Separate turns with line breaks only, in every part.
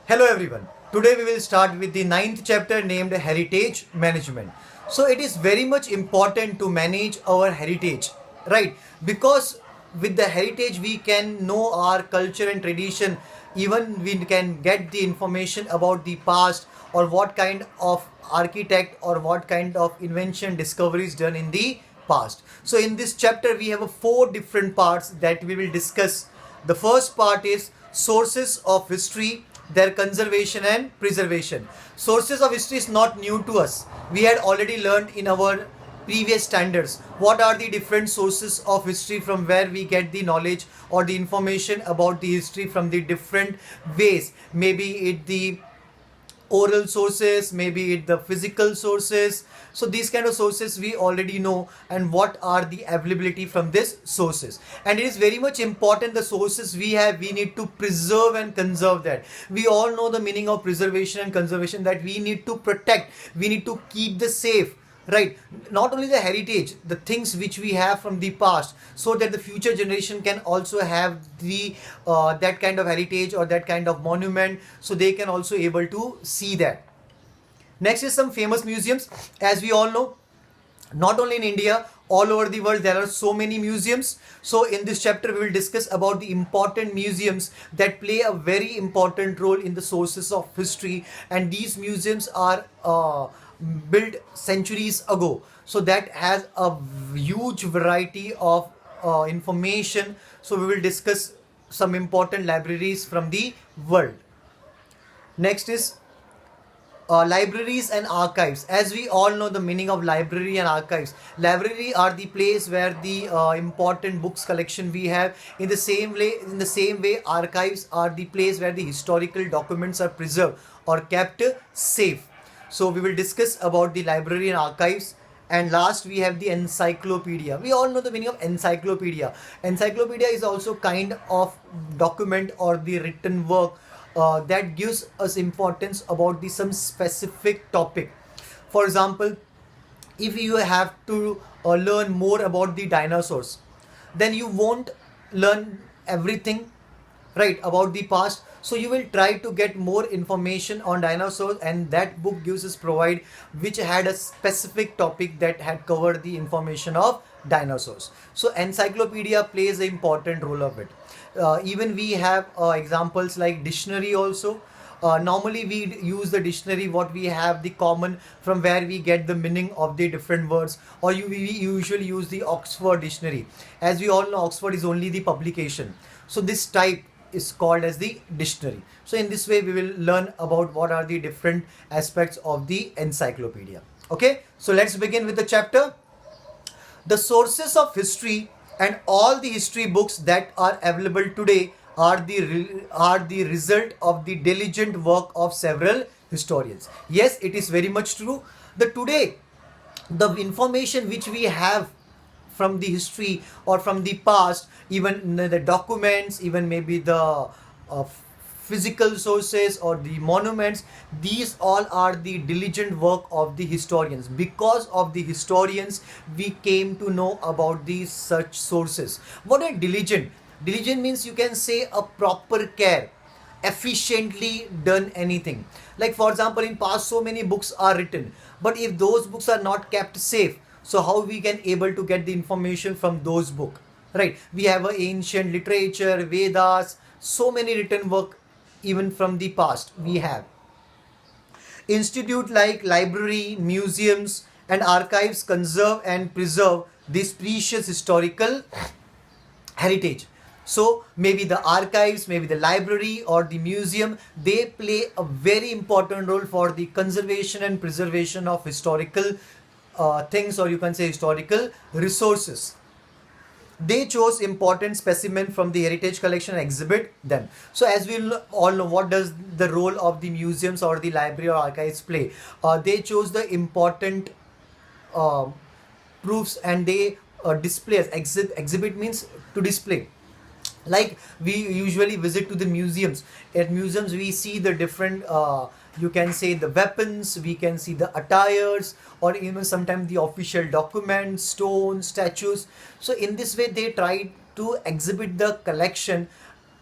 Hello everyone. Today we will start with the ninth chapter named Heritage Management. So it is very much important to manage our heritage, right? Because with the heritage we can know our culture and tradition, even we can get the information about the past or what kind of architect or what kind of invention discoveries done in the past. So in this chapter we have four different parts that we will discuss. The first part is sources of history, their conservation and preservation. Sources of history is not new to us. We had already learned in our previous standards what are the different sources of history from where we get the knowledge or the information about the history from the different ways. Maybe it the oral sources, maybe it the physical sources. So these kind of sources we already know, and what are the availability from this sources. And it is very much important the sources we have, we need to preserve and conserve that. We all know the meaning of preservation and conservation, that we need to protect, we need to keep the safe, right? Not only the heritage, the things which we have from the past, so that the future generation can also have the that kind of heritage or that kind of monument, so they can also able to see that. Next is some famous museums. As we all know, not only in India, all over the world there are so many museums. So in this chapter we will discuss about the important museums that play a very important role in the sources of history, and these museums are built centuries ago, so that has a huge variety of information. So we will discuss some important libraries from the world. Next is libraries and archives. As we all know the meaning of library and archives, library are the place where the important books collection we have. In the same way archives are the place where the historical documents are preserved or kept safe. So we will discuss about the library and archives. And last we have the encyclopedia. We all know the meaning of encyclopedia. Encyclopedia is also kind of document or the written work that gives us importance about the some specific topic. For example, if you have to learn more about the dinosaurs, then you won't learn everything, right, about the past. So you will try to get more information on dinosaurs, and that book gives us provide which had a specific topic that had covered the information of dinosaurs. So encyclopedia plays an important role of it. Even we have examples like dictionary also. Normally we use the dictionary what we have the common from where we get the meaning of the different words, or we usually use the Oxford dictionary. As we all know, Oxford is only the publication, so this type is called as the dictionary. So in this way we will learn about what are the different aspects of the encyclopedia. Okay, so let's begin with the chapter. The sources of history and all the history books that are available today are the result of the diligent work of several historians. Yes, it is very much true. The today the information which we have from the history or from the past, even the documents, even maybe the physical sources or the monuments, these all are the diligent work of the historians. Because of the historians we came to know about these such sources. What are diligent? Diligent means you can say a proper care, efficiently done anything. Like for example, in past so many books are written, but if those books are not kept safe, so how we can able to get the information from those book, right? We have a ancient literature, Vedas, so many written work even from the past we have. Institute like library, museums and archives conserve and preserve this precious historical heritage. So maybe the archives, maybe the library or the museum, they play a very important role for the conservation and preservation of historical things, or you can say historical resources. They chose important specimen from the heritage collection and exhibit them. So as we all know, what does the role of the museums or the library or archives play? They chose the important uh, proofs, and they display as exhibit means to display. Like we usually visit to the museums. At museums we see the different you can say the weapons, we can see the attires, or even sometimes the official documents, stones, statues. So in this way they try to exhibit the collection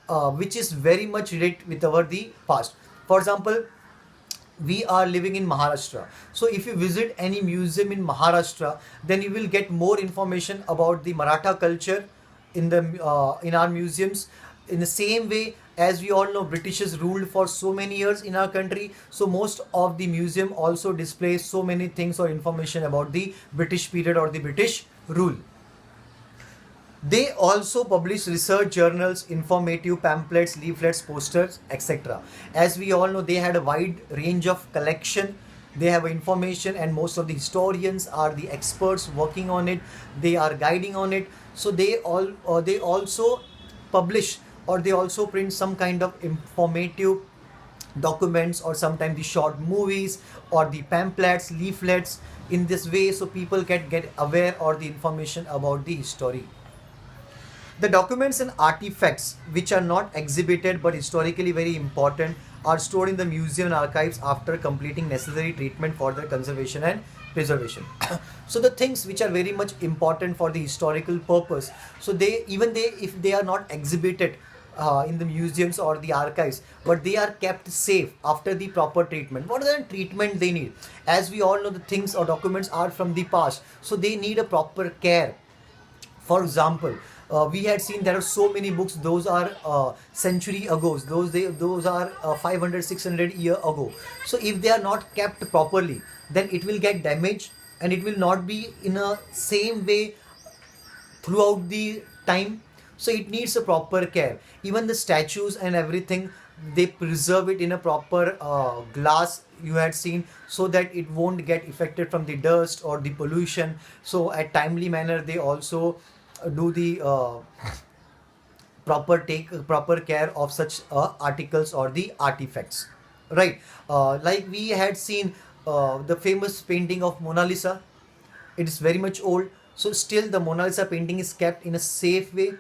which is very much related with our the past. For example, we are living in Maharashtra. So if you visit any museum in Maharashtra, then you will get more information about the Maratha culture in our museums. In the same way, as we all know, Britishers ruled for so many years in our country. So most of the museum also displays so many things or information about the British period or the British rule. They also publish research journals, informative pamphlets, leaflets, posters, etc. As we all know, they had a wide range of collection. They have information, and most of the historians are the experts working on it. They are guiding on it. So they also publish, or they also print some kind of informative documents, or sometimes the short movies or the pamphlets, leaflets, in this way, so people can get aware or the information about the history. The documents and artifacts which are not exhibited but historically very important are stored in the museum and archives after completing necessary treatment for their conservation and preservation. So the things which are very much important for the historical purpose, so they if they are not exhibited in the museums or the archives, but they are kept safe after the proper treatment. What are the treatment they need? As we all know, the things or documents are from the past, so they need a proper care. For example, we had seen there are so many books, those are century ago, those are 500 600 year ago. So if they are not kept properly, then it will get damaged, and it will not be in a same way throughout the time. So it needs a proper care. Even the statues and everything, they preserve it in a proper glass, you had seen, so that it won't get affected from the dust or the pollution. So at timely manner, they also do the proper care of such articles or the artifacts, right? Like we had seen the famous painting of Mona Lisa. It is very much old, so still the Mona Lisa painting is kept in a safe way,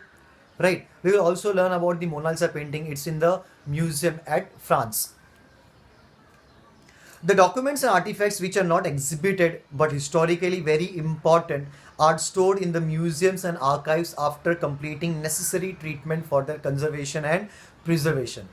right? We will also learn about the Mona Lisa painting. It's in the museum at France. The documents and artifacts which are not exhibited but historically very important are stored in the museums and archives after completing necessary treatment for their conservation and preservation.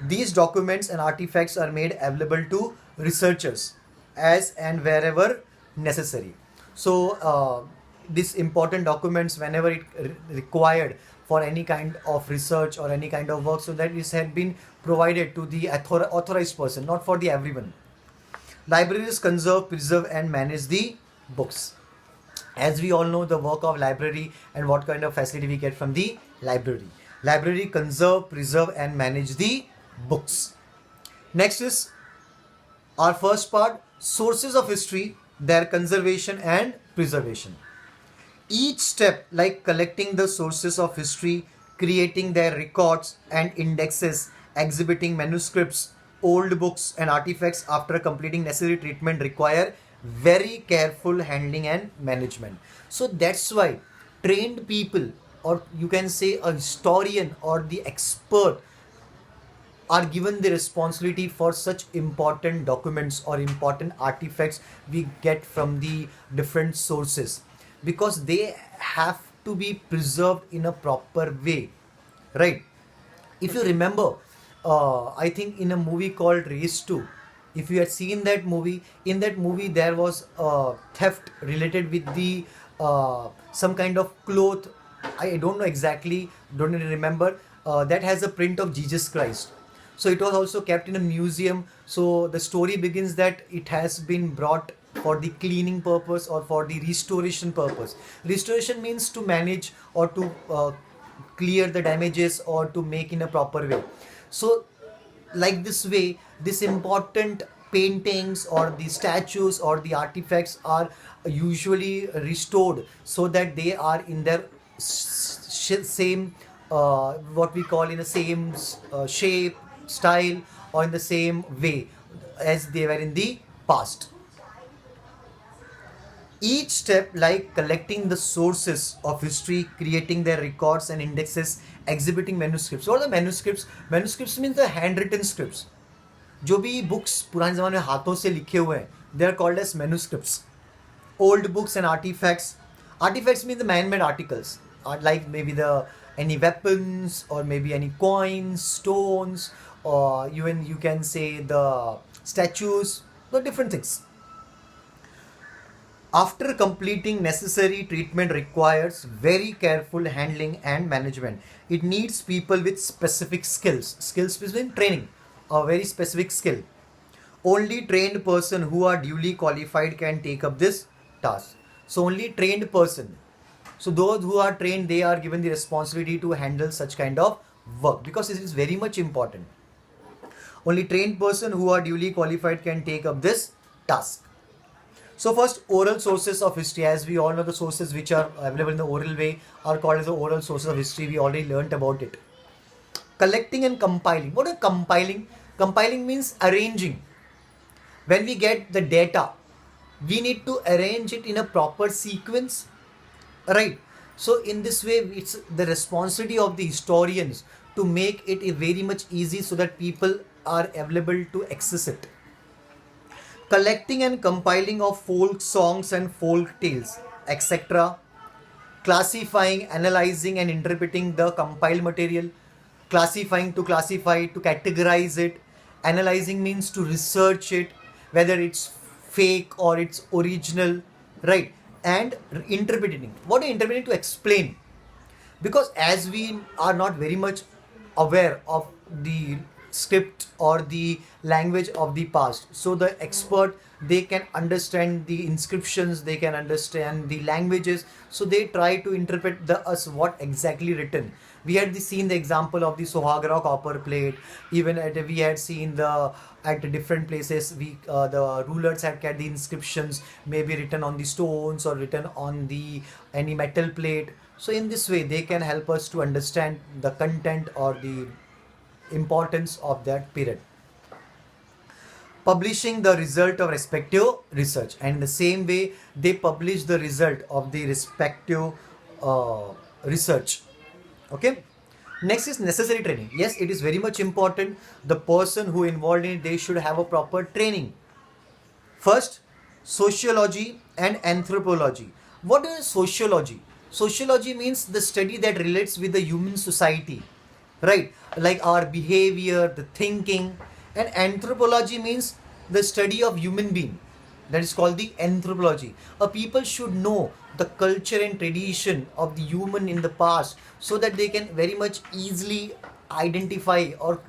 These documents and artifacts are made available to researchers as and wherever necessary. So, these important documents, whenever it required for any kind of research or any kind of work, so that it had been provided to the authorized person, not for the everyone. Libraries conserve, preserve, and manage the books. As we all know, the work of library and what kind of facility we get from the library. Library conserve, preserve, and manage the books. Next is our first part: sources of history, their conservation and preservation. Each step, like collecting the sources of history, creating their records and indexes, exhibiting manuscripts, old books and artifacts after completing necessary treatment, require very careful handling and management. So that's why trained people, or you can say a historian or the expert, are given the responsibility for such important documents or important artifacts we get from the different sources, because they have to be preserved in a proper way, right? If you remember, I think in a movie called Race 2, if you had seen that movie, in that movie there was theft related with the some kind of cloth. I don't know exactly, don't really remember. That has a print of Jesus Christ. So it was also kept in a museum. So the story begins that it has been brought for the cleaning purpose or for the restoration purpose. Restoration means to manage or to clear the damages or to make in a proper way. So like this way, this important paintings or the statues or the artifacts are usually restored, so that they are in their same what we call in the same shape, style, or in the same way as they were in the past. Each step, like collecting the sources of history, creating their records and indexes, exhibiting manuscripts. What are the manuscripts? Manuscripts means the handwritten scripts. जो भी books पुराने ज़माने में हाथों से लिखे हुए हैं, they are called as manuscripts. Old books and artifacts. Artifacts mean the man-made articles, like maybe the any weapons or maybe any coins, stones, or even you can say the statues, the different things. After completing necessary treatment requires very careful handling and management. It needs people with specific skills. Skills means training, a very specific skill. Only trained person who are duly qualified can take up this task. So only trained person. So those who are trained, they are given the responsibility to handle such kind of work, because this is very much important. Only trained person who are duly qualified can take up this task. So first, oral sources of history. As we all know, the sources which are available in the oral way are called as the oral sources of history. We already learnt about it. Collecting and compiling. What is compiling? Compiling means arranging. When we get the data, we need to arrange it in a proper sequence, right? So in this way, it's the responsibility of the historians to make it a very much easy so that people are available to access it. Collecting and compiling of folk songs and folk tales, etc. Classifying, analyzing, and interpreting the compiled material. Classifying, to classify, to categorize it. Analyzing means to research it, whether it's fake or it's original, right? And interpreting. What are interpreting? To explain. Because as we are not very much aware of the script or the language of the past, so the expert, they can understand the inscriptions, they can understand the languages, so they try to interpret the us what exactly written. We had seen the example of the Sohagra copper plate. Even we had seen the at different places, we the rulers had got the inscriptions maybe written on the stones or written on the any metal plate. So in this way, they can help us to understand the content or the importance of that period. Publishing the result of respective research, and in the same way they publish the result of the respective research. Okay. Next is necessary training. Yes, it is very much important. The person who involved in it, they should have a proper training. First, sociology and anthropology. What is sociology? Sociology means the study that relates with the human society, right? Like our behavior, the thinking. And anthropology means the study of human being. That is called the anthropology. A people should know the culture and tradition of the human in the past, so that they can very much easily identify or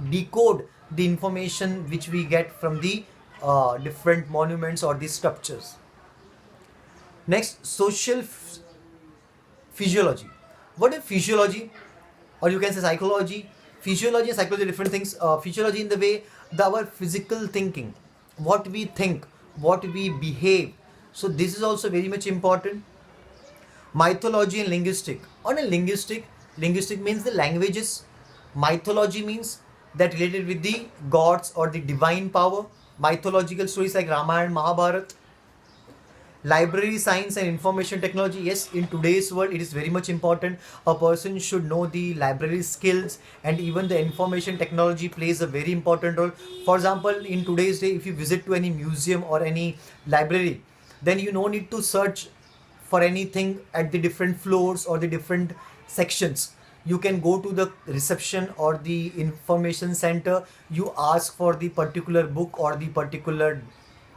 decode the information which we get from the different monuments or the sculptures. Next, social physiology. What is physiology? Or you can say psychology. Physiology and psychology are different things. Physiology in the way our physical thinking, what we think, what we behave. So this is also very much important. Mythology and linguistic. On a linguistic means the languages. Mythology means that related with the gods or the divine power. Mythological stories like Ramayana and Mahabharata. Library science and information technology. Yes, in today's world, it is very much important. A person should know the library skills, and even the information technology plays a very important role. For example, in today's day, if you visit to any museum or any library, then you no need to search for anything at the different floors or the different sections. You can go to the reception or the information center. You ask for the particular book or the particular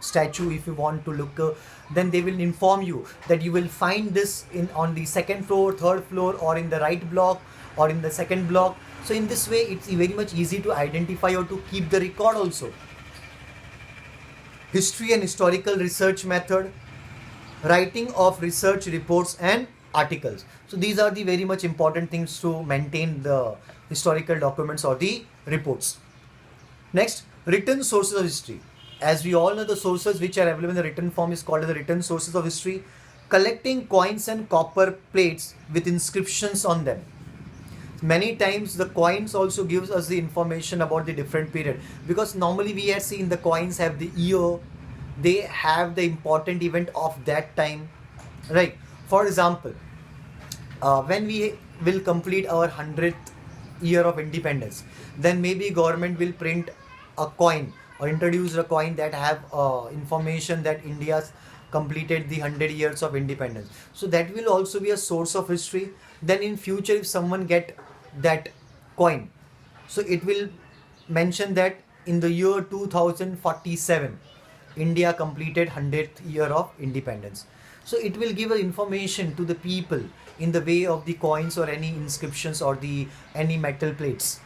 statue if you want to look, then they will inform you that you will find this in on the second floor, third floor, or in the right block or in the second block. So in this way, it's very much easy to identify or to keep the record also. History and historical research method. Writing of research reports and articles. So these are the very much important things to maintain the historical documents or the reports. Next, written sources of history. As we all know, the sources which are available in the written form is called the written sources of history. Collecting coins and copper plates with inscriptions on them. Many times the coins also gives us the information about the different period, because normally we have seen the coins have the year, they have the important event of that time, right? For example, when we will complete our 100th year of independence, then maybe government will print a coin or introduce a coin that have information that India's completed the 100 years of independence. So that will also be a source of history. Then in future, if someone get that coin, so it will mentioned that in the year 2047, India completed 100th year of independence. So it will give a information to the people in the way of the coins or any inscriptions or the any metal plates.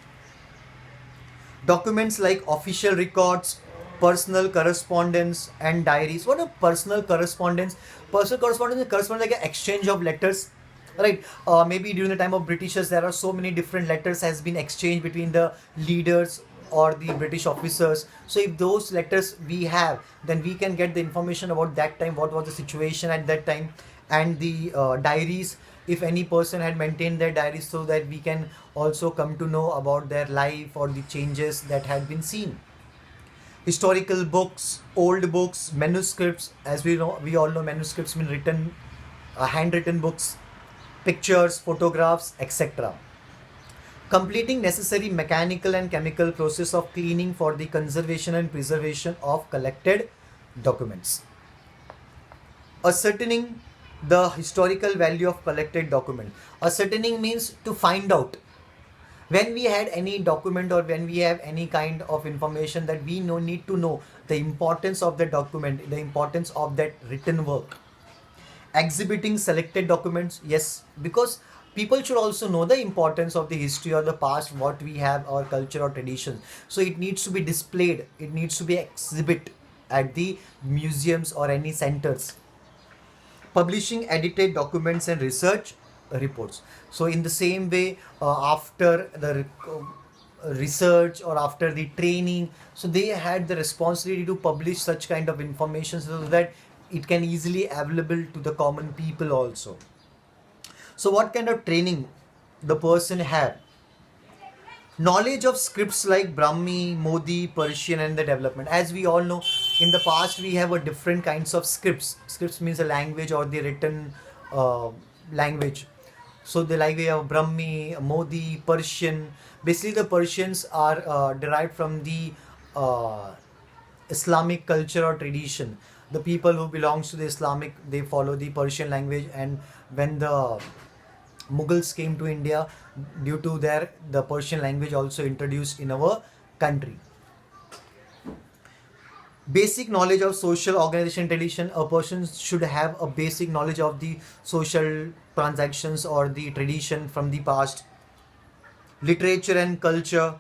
Documents like official records, personal correspondence, and diaries. What a personal correspondence? Personal correspondence is correspondence like an exchange of letters, right? Maybe during the time of Britishers, there are so many different letters has been exchanged between the leaders or the British officers. So if those letters we have, then we can get the information about that time, what was the situation at that time, and the diaries, if any person had maintained their diaries, so that we can also come to know about their life or the changes that had been seen. Historical books, old books, manuscripts. As we all know, manuscripts mean written, handwritten books, pictures, photographs, etc. Completing necessary mechanical and chemical process of cleaning for the conservation and preservation of collected documents. Ascertaining the historical value of collected document. Ascertaining means to find out. When we had any document or when we have any kind of information that we need to know the importance of the document, the importance of that written work. Exhibiting selected documents, yes, because people should also know the importance of the history or the past, what we have, our culture or traditions. So it needs to be displayed, it needs to be exhibit at the museums or any centers. Publishing edited documents and research reports. So in the same way, after the research or after the training, so they had the responsibility to publish such kind of information so that it can easily available to the common people also. So what kind of training the person have? Knowledge of scripts like Brahmi, Modi, Persian, and the development. As we all know, in the past we have a different kinds of scripts. Scripts means a language or the written language. So the like we have Brahmi, Modi, Persian. Basically, the Persians are derived from the Islamic culture or tradition. The people who belongs to the Islamic, they follow the Persian language, and when the Mughals came to India, due to their the Persian language also introduced in our country. Basic knowledge of social organization tradition. A person should have a basic knowledge of the social transactions or the tradition from the past. Literature and culture.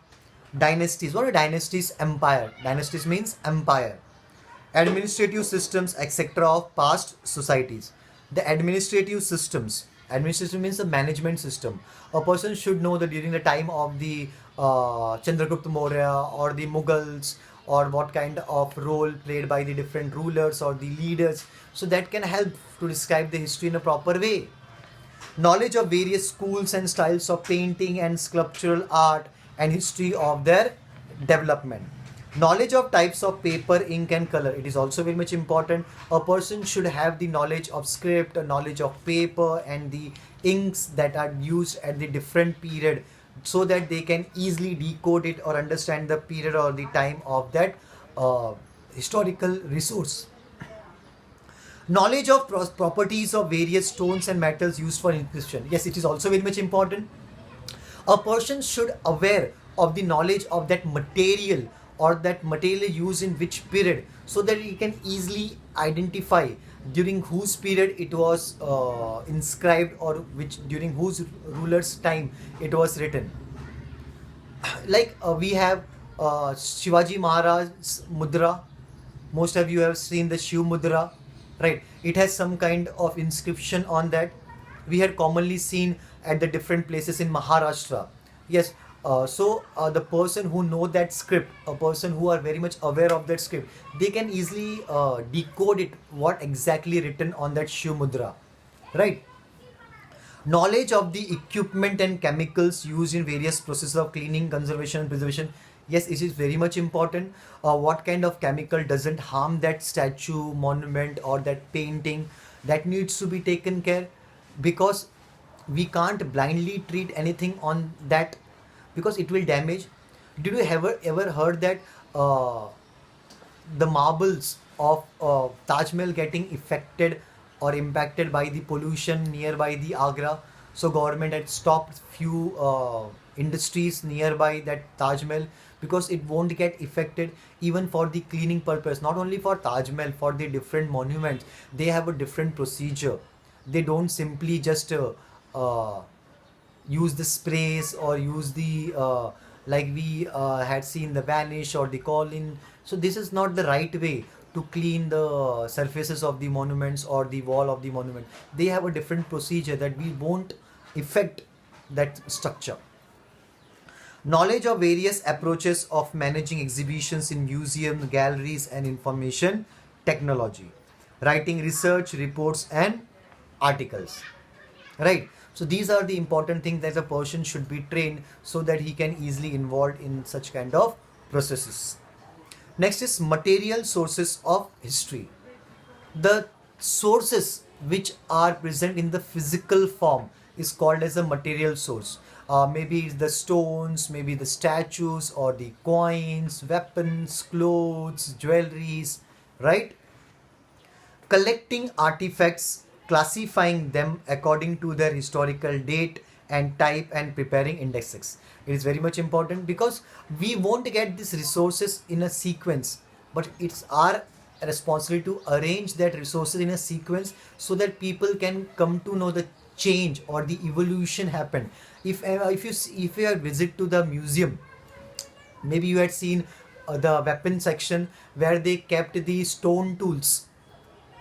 Dynasties. What are dynasties? Empire. Dynasties means empire. Administrative systems, etc. of past societies. The administrative systems. Administration means the management system. A person should know that during the time of the Chandragupta Maurya or the Mughals, or what kind of role played by the different rulers or the leaders. So that can help to describe the history in a proper way. Knowledge of various schools and styles of painting and sculptural art and history of their development. Knowledge of types of paper, ink, and color. It is also very much important. A person should have the knowledge of script, a knowledge of paper and the inks that are used at the different period, so that they can easily decode it or understand the period or the time of that historical resource. Knowledge of properties of various stones and metals used for inscription. Yes, it is also very much important. A person should aware of the knowledge of that material or that material used in which period, so that he can easily identify during whose period it was inscribed, or which during whose ruler's time it was written. Like we have Shivaji Maharaj's mudra. Most of you have seen the Shiv mudra, right? It has some kind of inscription on that. We had commonly seen at the different places in Maharashtra. Yes. The person who know that script, a person who are very much aware of that script, they can easily decode it, what exactly written on that Shiv mudra, right? Knowledge of the equipment and chemicals used in various processes of cleaning, conservation, and preservation. Yes, it is very much important. What kind of chemical doesn't harm that statue, monument, or that painting, that needs to be taken care, because we can't blindly treat anything on that, because it will damage. Did you ever heard that the marbles of Taj Mahal getting affected or impacted by the pollution nearby the Agra? So government had stopped few industries nearby that Taj Mahal, because it won't get affected. Even for the cleaning purpose, not only for Taj Mahal, for the different monuments, they have a different procedure. They don't simply just use the sprays or use the like we had seen the vanish or the colin. So this is not the right way to clean the surfaces of the monuments or the wall of the monument. They have a different procedure that we won't affect that structure. Knowledge of various approaches of managing exhibitions in museums, galleries, and information technology. Writing research reports and articles. Right. So these are the important things that a person should be trained so that he can easily involved in such kind of processes. Next is material sources of history. The sources which are present in the physical form is called as a material source. Maybe it's the stones, maybe the statues or the coins, weapons, clothes, jewelries, right? Collecting artifacts, classifying them according to their historical date and type, and preparing indexes. It is very much important because we won't get these resources in a sequence, but it's our responsibility to arrange that resources in a sequence so that people can come to know the change or the evolution happened. If you have visit to the museum, maybe you had seen the weapon section where they kept the stone tools,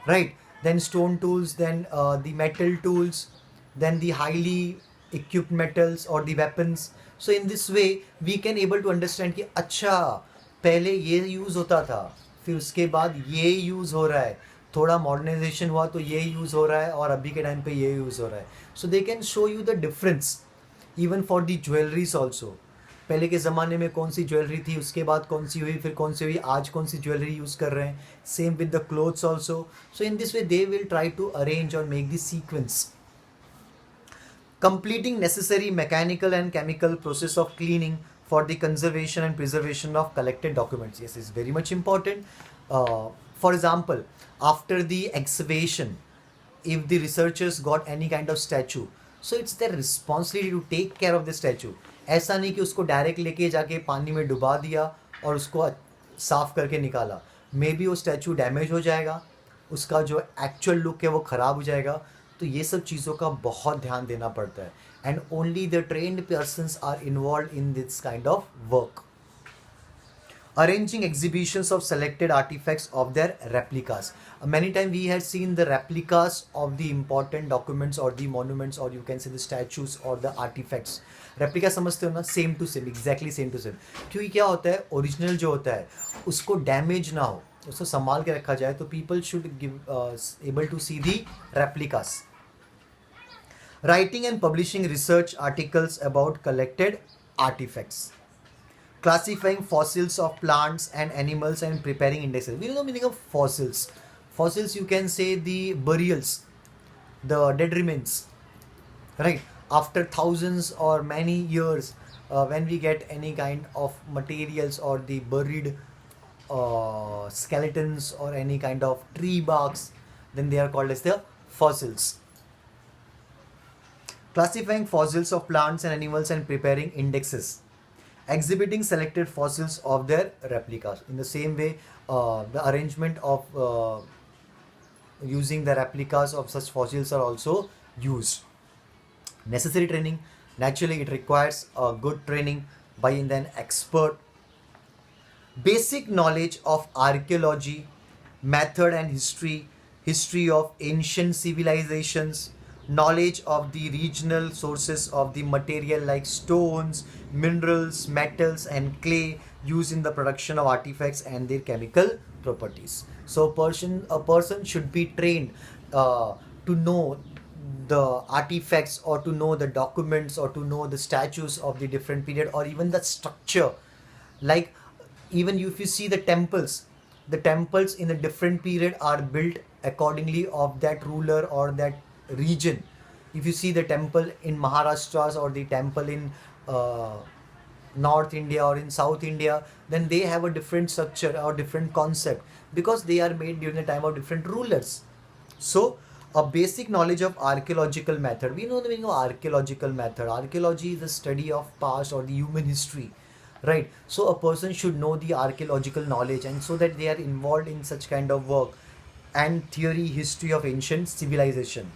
right? Then stone tools, then the metal tools, then the highly equipped metals or the weapons. So in this way we can able to understand कि अच्छा पहले ये use होता था, फिर उसके बाद ये यूज हो रहा है, थोड़ा मॉडर्नाइजेशन हुआ तो ये यूज हो रहा है, और अभी के टाइम पे ये यूज हो रहा है. So they can show you the difference even for the jewelleries also. पहले के ज़माने में कौन सी ज्वेलरी थी, उसके बाद कौन सी हुई, फिर कौन सी हुई, आज कौन सी ज्वेलरी यूज़ कर रहे हैं. Same with the clothes also. So in this way they will try to arrange और make the sequence. Completing necessary mechanical and chemical process of cleaning for the conservation and preservation of collected documents. Yes, is very much important. For example, after the excavation, if the researchers got any kind of statue, so it's their responsibility to take care of the statue. ऐसा नहीं कि उसको direct लेके जाके पानी में डुबा दिया और उसको साफ करके निकाला. मे बी वो स्टैचू डैमेज हो जाएगा, उसका जो एक्चुअल लुक है वो ख़राब हो जाएगा. तो ये सब चीज़ों का बहुत ध्यान देना पड़ता है. And only the trained persons are involve in this kind of work. Arranging exhibitions of selected artifacts of their replicas. Many times we have seen the replicas of the important documents or the monuments, or you can say the statues or the artifacts. Replica समझते हो ना, same to same, exactly same to same. क्योंकि क्या होता है, original जो होता है उसको डैमेज ना हो, उसको संभाल के रखा जाए. तो people should give able to see the replicas. Writing and publishing research articles about collected artifacts. Classifying fossils of plants and animals and preparing indexes. We know the meaning of fossils. Fossils, you can say the burials, the dead remains, right? After thousands or many years, when we get any kind of materials or the buried skeletons or any kind of tree barks, then they are called as the fossils. Classifying fossils of plants and animals and preparing indexes. Exhibiting selected fossils of their replicas. In the same way, the arrangement of using the replicas of such fossils are also used. Necessary training. Naturally, it requires a good training by an expert. Basic knowledge of archaeology, method and history of ancient civilizations, knowledge of the regional sources of the material like stones, minerals, metals and clay used in the production of artifacts and their chemical properties. So a person should be trained to know the artifacts or to know the documents or to know the statues of the different period or even the structure. Like even if you see the temples in a different period are built accordingly of that ruler or that region. If you see the temple in Maharashtra or the temple in North India or in South India, then they have a different structure or different concept because they are made during the time of different rulers. So A basic knowledge of archaeological method. We know the meaning of archaeological method. Archaeology is the study of past or the human history, right? So a person should know the archaeological knowledge, and so that they are involved in such kind of work and theory history of ancient civilization.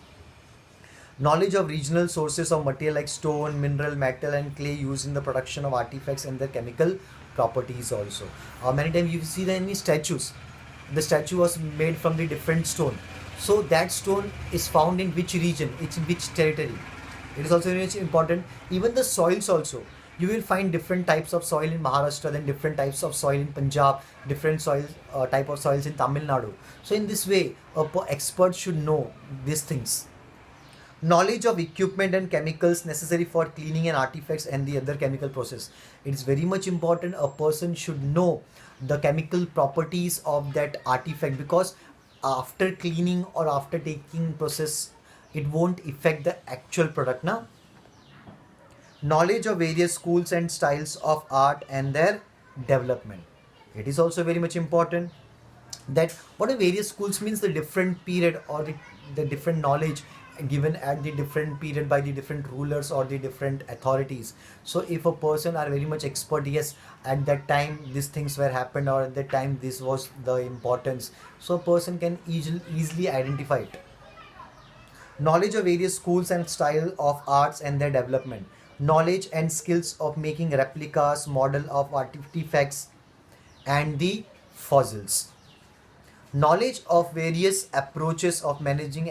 Knowledge of regional sources of material like stone, mineral, metal, and clay used in the production of artifacts and their chemical properties also. Many times you see that in the statues, the statue was made from the different stone. So that stone is found in which region, it's in which territory. It is also very much important. Even the soils also. You will find different types of soil in Maharashtra, then different types of soil in Punjab, different soil type of soils in Tamil Nadu. So in this way, expert should know these things. Knowledge of equipment and chemicals necessary for cleaning and artifacts and the other chemical process. It is very much important. A person should know the chemical properties of that artifact, because after cleaning or after taking process, it won't affect the actual product now. Knowledge of various schools and styles of art and their development. It is also very much important. That what are various schools means, the different period or the different knowledge given at the different period by the different rulers or the different authorities. So if a person are very much expert, yes, at that time these things were happened, or at that time this was the importance, so a person can easily identify it. Knowledge of various schools and style of arts and their development. Knowledge and skills of making replicas, model of artifacts and the fossils. Knowledge of various approaches of managing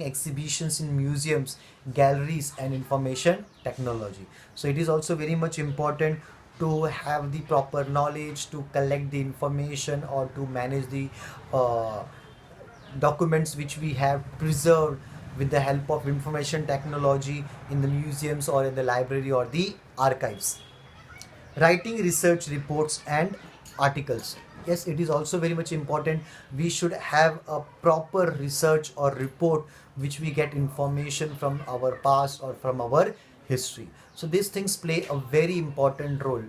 exhibitions in museums, galleries, and information technology. So it is also very much important to have the proper knowledge to collect the information or to manage the uh, documents which we have preserved with the help of information technology in the museums or in the library or the archives. Writing research reports and articles. Yes, it is also very much important. We should have a proper research or report which we get information from our past or from our history. So these things play a very important role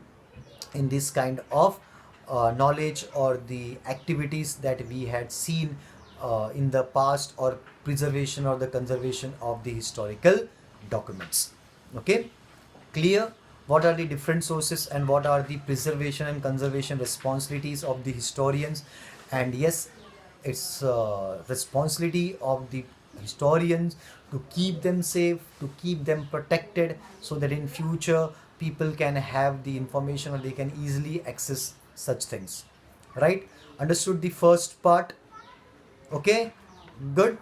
in this kind of knowledge or the activities that we had seen in the past, or preservation or the conservation of the historical documents. Okay, clear? What are the different sources and what are the preservation and conservation responsibilities of the historians? And yes, it's responsibility of the historians to keep them safe, to keep them protected, so that in future people can have the information or they can easily access such things. Right? Understood the first part? Okay, good.